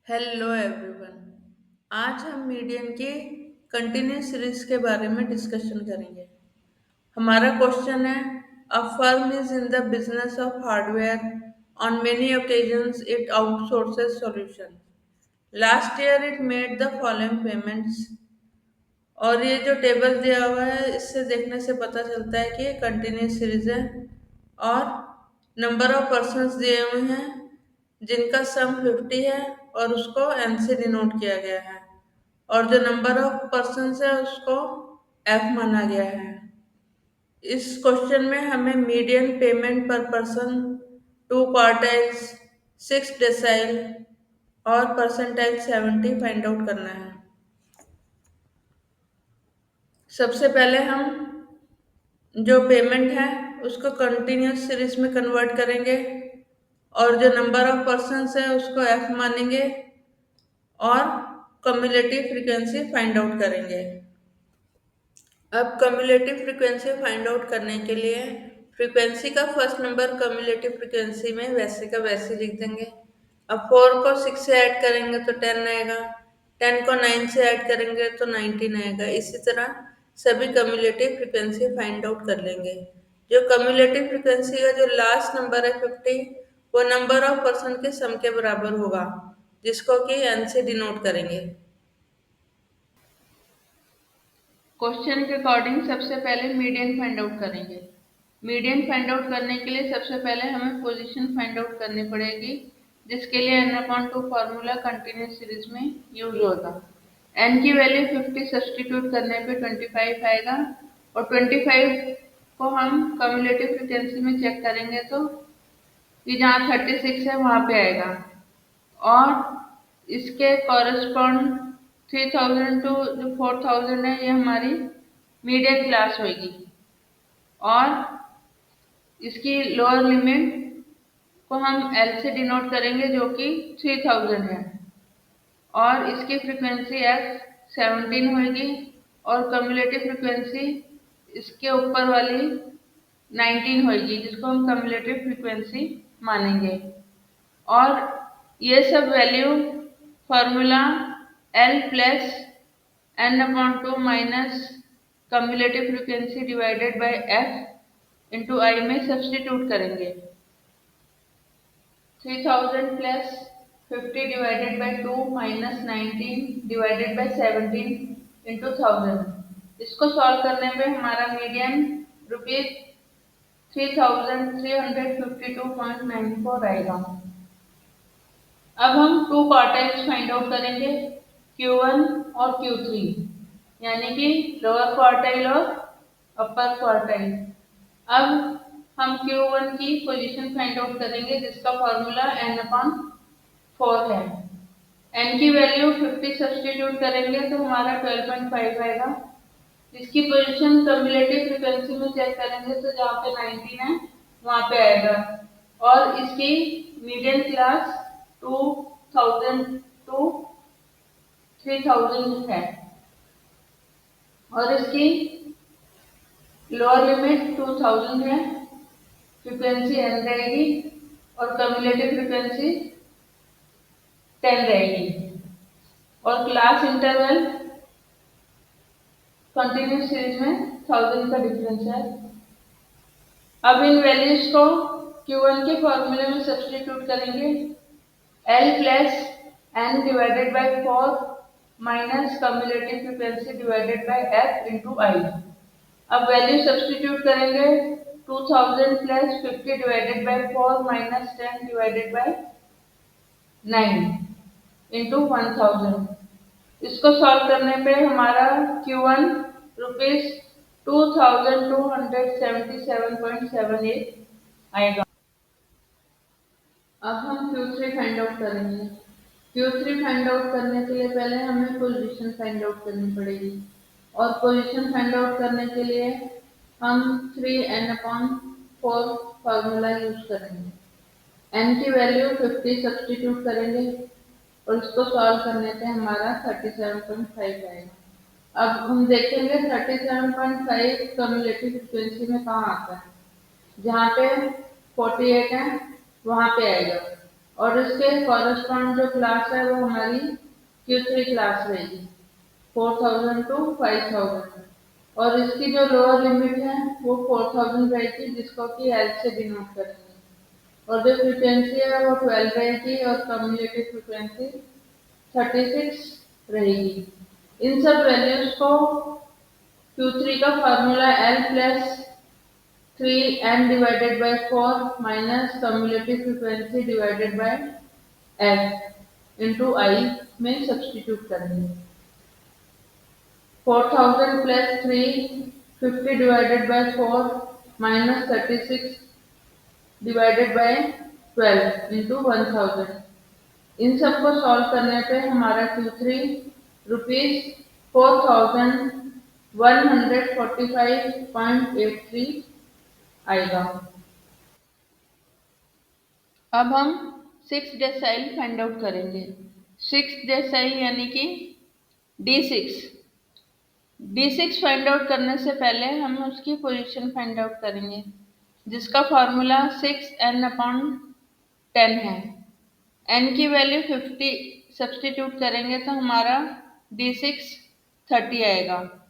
Hello everyone. आज हम median की कंटिन्यूस सीरीज के बारे में डिस्कशन करेंगे। हमारा क्वेश्चन है, a firm is in the business of hardware. On many occasions it outsources solution. Last year it made the following payments. और ये जो टेबल दिया हुआ है इससे देखने से पता चलता है कि कंटिन्यूस सीरीज है। और नंबर ऑफ पर्सन्स दिए हुए हैं जिनका सम 50 है और उसको एन से डिनोट किया गया है। और जो नंबर ऑफ पर्सन्स है उसको एफ माना गया है। इस क्वेश्चन में हमें मीडियन पेमेंट पर पर्सन, टू क्वार्टाइल्स, 6 डेसाइल और परसेंटाइल 70 फाइंड आउट करना है। सबसे पहले हम जो पेमेंट है उसको कंटिन्यूस सीरीज में कन्वर्ट करेंगे और जो नंबर ऑफ पर्सन्स है उसको एफ मानेंगे और कम्युलेटिव फ्रीक्वेंसी फाइंड आउट करेंगे। अब कम्युलेटिव फ्रीक्वेंसी फाइंड आउट करने के लिए फ्रीक्वेंसी का फर्स्ट नंबर कम्युलेटिव फ्रीक्वेंसी में वैसे का वैसे लिख देंगे। अब 4 को 6 से ऐड करेंगे तो 10 आएगा, 10 को 9 से ऐड करेंगे तो 19 आएगा। इसी तरह सभी कम्युलेटिव फ्रीक्वेंसी फाइंड आउट कर लेंगे। जो कम्युलेटिव फ्रीक्वेंसी का जो लास्ट नंबर है 50, वो नंबर ऑफ पर्सन के सम के बराबर होगा, जिसको कि एन से डिनोट करेंगे। क्वेश्चन के अकॉर्डिंग सबसे पहले मीडियन फाइंड आउट करेंगे। मीडियन फाइंड आउट करने के लिए सबसे पहले हमें पोजीशन फाइंड आउट करनी पड़ेगी, जिसके लिए n/2 फार्मूला कंटिन्यूस सीरीज में यूज होगा। n की वैल्यू 50 सब्सटीट्यूट करने पे 25 आएगा और 25 को हम कम्युलेटिव फ्रीक्वेंसी में चेक करेंगे तो ये जहाँ 36 है वहाँ पे आएगा। और इसके कॉरेस्पॉन्ड 3000 टू जो 4000 है ये हमारी मीडियन क्लास होगी। और इसकी लोअर लिमिट को हम एल से डिनोट करेंगे जो कि 3000 है। और इसकी फ्रीक्वेंसी एफ 17 होगी और कम्युलेटिव फ्रीक्वेंसी इसके ऊपर वाली 19 होगी, जिसको हम कम्युलेटिव फ्रीक्वेंसी मानेंगे। और ये सब value formula L plus n/2 minus cumulative frequency divided by F into I में सब्सटीट्यूट करेंगे। 3000 plus 50 divided by 2 minus 19 divided by 17 into 1000। इसको सॉल्व करने पे हमारा मीडियन रुपीज 3352.94 आएगा। अब हम टू क्वार्टाइल्स फाइंड आउट करेंगे, Q1 और Q3, यानी कि लोअर क्वार्टाइल और अपर क्वार्टाइल। अब हम Q1 की पोजीशन फाइंड आउट करेंगे, जिसका फॉर्मूला n/4 है। n की वैल्यू 50 सब्सटीट्यूट करेंगे तो हमारा 12.5 आएगा। इसकी पोजीशन कम्युलेटिव फ्रीक्वेंसी में चेक करेंगे तो जहाँ पे 19 है वहाँ पे आएगा। और इसकी मीडियन क्लास 2000 टू 3000 है और इसकी लोअर लिमिट 2000 है। फ्रीक्वेंसी n रहेगी और कम्युलेटिव फ्रीक्वेंसी 10 रहेगी। और क्लास इंटरवल कंटिन्यूस सीरीज में 1000 का डिफरेंस है। अब इन वैल्यूज को Q1 के फॉर्मूले में सब्सटीट्यूट करेंगे, L plus n divided by 4 minus cumulative frequency divided by f into I. अब वैल्यू सब्सटीट्यूट करेंगे, 2000 plus 50 divided by 4 minus 10 divided by 9 into 1000। इसको सॉल्व करने पे हमारा Q1 रुपीज 2277.78 आएगा। अब हम Q3 फाइंड आउट करेंगे। Q3 फाइंड आउट करने के लिए पहले हमें पोजीशन फाइंड आउट करनी पड़ेगी और पोजीशन फाइंड आउट करने के लिए हम 3n/4 फार्मूला यूज करेंगे। n की वैल्यू 50 सब्सटीट्यूट करेंगे और इसको सॉल्व करने पे हमारा 37.5 आएगा। अब हम देखेंगे 37.5 कम्युलेटिव फ्रीक्वेंसी में कहाँ आता है। जहाँ पे 48 है वहाँ पे आएगा। और इसके कॉरेस्पॉन्ड जो क्लास है वो हमारी Q3 क्लास रहेगी 4000 to 5000 और इसकी जो लोअर लिमिट है वो 4000 रहेगी जिसको कि L से डिनोट करेंगे और जो फ्रीक्वेंसी है वो 12 रहेगी और कम्युलेटिव फ्रीक्वेंसी 36 रहेगी। इन सब वैल्यूज को Q3 का formula L plus 3n divided by 4 minus cumulative frequency divided by f into I में सब्सटीट्यूट करेंगे। 4000 plus 350 divided by 4 minus 36 divided by 12 into 1000। इन सब को सॉल्व करने पे हमारा Q3 रुपीज 4145.83 आएगा। अब हम 6 डेसाइल फाइंड आउट करेंगे। 6 डेसाइल यानी कि D6। D6 फाइंड आउट करने से पहले हम उसकी पोजीशन फाइंड आउट करेंगे जिसका फॉर्मूला 6n/10 है। n की वैल्यू 50 सब्सटीट्यूट करेंगे तो हमारा D6 30 आएगा।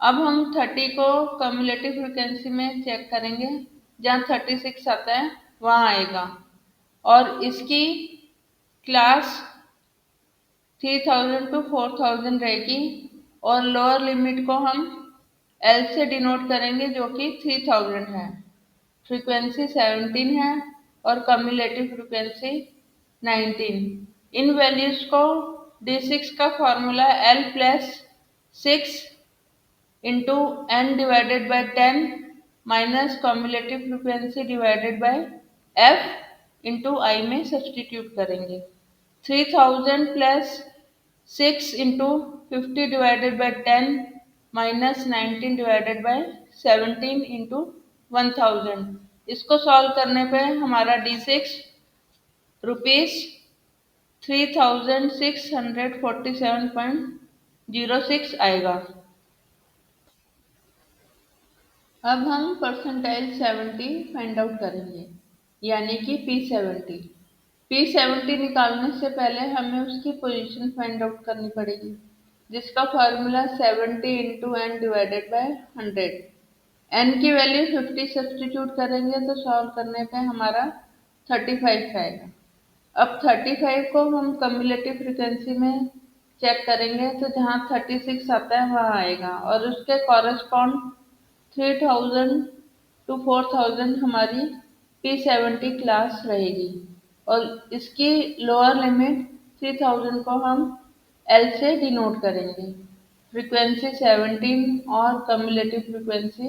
अब हम 30 को कम्युलेटिव फ्रिक्वेंसी में चेक करेंगे, जहाँ 36 आता है वहाँ आएगा और इसकी क्लास 3000 to 4000 रहेगी और लोअर लिमिट को हम L से डिनोट करेंगे जो कि 3000 है। फ्रीक्वेंसी 17 है और कम्युलेटिव फ्रीक्वेंसी 19। इन वैल्यूज को D6 का formula L plus 6 into n divided by 10 minus cumulative frequency divided by f into I में सब्सटीट्यूट करेंगे। 3000 plus 6 into 50 divided by 10 minus 19 divided by 17 into 1000। इसको सॉल्व करने पे हमारा D6 रुपीज 3647.06 आएगा। अब हम परसेंटाइल 70 फाइंड आउट करेंगे यानी कि P70। P70 निकालने से पहले हमें उसकी पोजीशन फाइंड आउट करनी पड़ेगी जिसका formula 70 into n divided by 100। n की वैल्यू 50 सब्सटीट्यूट करेंगे तो सॉल्व करने पे हमारा 35 आएगा। अब 35 को हम कम्युलेटिव फ्रिक्वेंसी में चेक करेंगे तो जहाँ 36 आता है वहाँ आएगा और उसके कॉरेस्पॉन्ड 3000 to 4000 हमारी P70 क्लास रहेगी और इसकी लोअर लिमिट 3000 को हम L से डिनोट करेंगे। फ्रीक्वेंसी 17 और कम्युलेटिव फ्रीक्वेंसी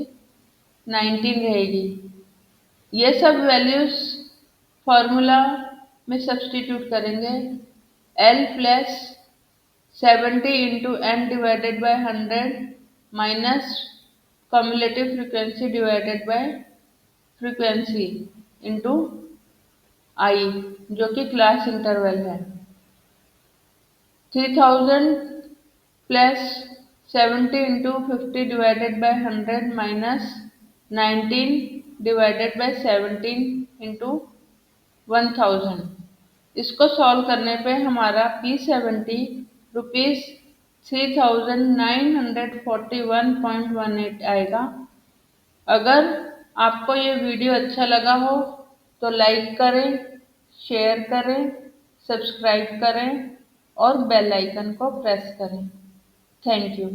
19 रहेगी। ये सब वैल्यूज फॉर्मूला में सब्सटीट्यूट करेंगे। L plus 70 into n divided by 100 minus cumulative frequency divided by frequency into I जो कि क्लास इंटरवल है। 3000 plus 70 into 50 divided by 100 minus 19 divided by 17 into 1000। इसको सॉल्व करने पे हमारा P70 रुपीज 3941.18 आएगा। अगर आपको ये वीडियो अच्छा लगा हो तो लाइक करें, शेयर करें, सब्सक्राइब करें और बेल आइकन को प्रेस करें। Thank you.